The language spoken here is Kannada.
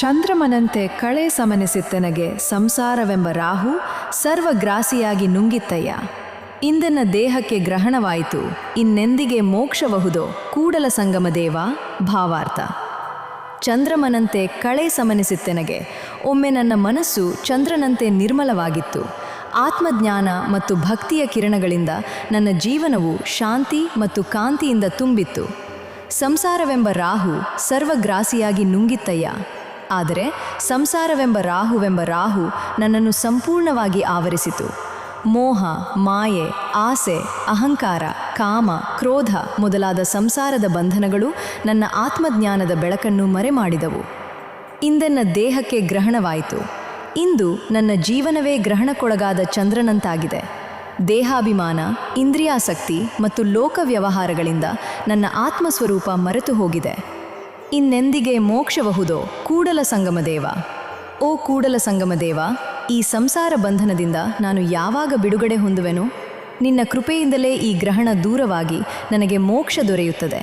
ಚಂದ್ರಮನಂತೆ ಕಳೆ ಸಮನಿಸಿತ್ತನಗೆ ಸಂಸಾರವೆಂಬ ರಾಹು ಸರ್ವಗ್ರಾಸಿಯಾಗಿ ನುಂಗಿತ್ತಯ್ಯ. ಇಂದೆನ್ನ ದೇಹಕ್ಕೆ ಗ್ರಹಣವಾಯಿತು, ಇನ್ನೆಂದಿಗೆ ಮೋಕ್ಷಬಹುದೋ ಕೂಡಲ ಸಂಗಮ ದೇವ. ಭಾವಾರ್ಥ: ಚಂದ್ರಮನಂತೆ ಕಳೆ ಸಮನಿಸಿತ್ತೆನಗೆ ಒಮ್ಮೆ ನನ್ನ ಮನಸ್ಸು ಚಂದ್ರನಂತೆ ನಿರ್ಮಲವಾಗಿತ್ತು. ಆತ್ಮಜ್ಞಾನ ಮತ್ತು ಭಕ್ತಿಯ ಕಿರಣಗಳಿಂದ ನನ್ನ ಜೀವನವು ಶಾಂತಿ ಮತ್ತು ಕಾಂತಿಯಿಂದ ತುಂಬಿತ್ತು. ಸಂಸಾರವೆಂಬ ರಾಹು ಸರ್ವಗ್ರಾಸಿಯಾಗಿ ನುಂಗಿತ್ತಯ್ಯ. ಆದರೆ ಸಂಸಾರವೆಂಬ ರಾಹು ನನ್ನನ್ನು ಸಂಪೂರ್ಣವಾಗಿ ಆವರಿಸಿತು. ಮೋಹ, ಮಾಯೆ, ಆಸೆ, ಅಹಂಕಾರ, ಕಾಮ, ಕ್ರೋಧ ಮೊದಲಾದ ಸಂಸಾರದ ಬಂಧನಗಳು ನನ್ನ ಆತ್ಮಜ್ಞಾನದ ಬೆಳಕನ್ನು ಮರೆಮಾಡಿದವು. ಇಂದೆನ್ನ ದೇಹಕ್ಕೆ ಗ್ರಹಣವಾಯಿತು. ಇಂದು ನನ್ನ ಜೀವನವೇ ಗ್ರಹಣಕ್ಕೊಳಗಾದ ಚಂದ್ರನಂತಾಗಿದೆ. ದೇಹಾಭಿಮಾನ, ಇಂದ್ರಿಯಾಸಕ್ತಿ ಮತ್ತು ಲೋಕ ವ್ಯವಹಾರಗಳಿಂದ ನನ್ನ ಆತ್ಮಸ್ವರೂಪ ಮರೆತು ಹೋಗಿದೆ. ಇನ್ನೆಂದಿಗೆ ಮೋಕ್ಷಬಹುದೋ ಕೂಡಲ ಸಂಗಮದೇವ. ಓ ಕೂಡಲ ಸಂಗಮದೇವ, ಈ ಸಂಸಾರ ಬಂಧನದಿಂದ ನಾನು ಯಾವಾಗ ಬಿಡುಗಡೆ ಹೊಂದುವೆನೋ? ನಿನ್ನ ಕೃಪೆಯಿಂದಲೇ ಈ ಗ್ರಹಣ ದೂರವಾಗಿ ನನಗೆ ಮೋಕ್ಷ ದೊರೆಯುತ್ತದೆ.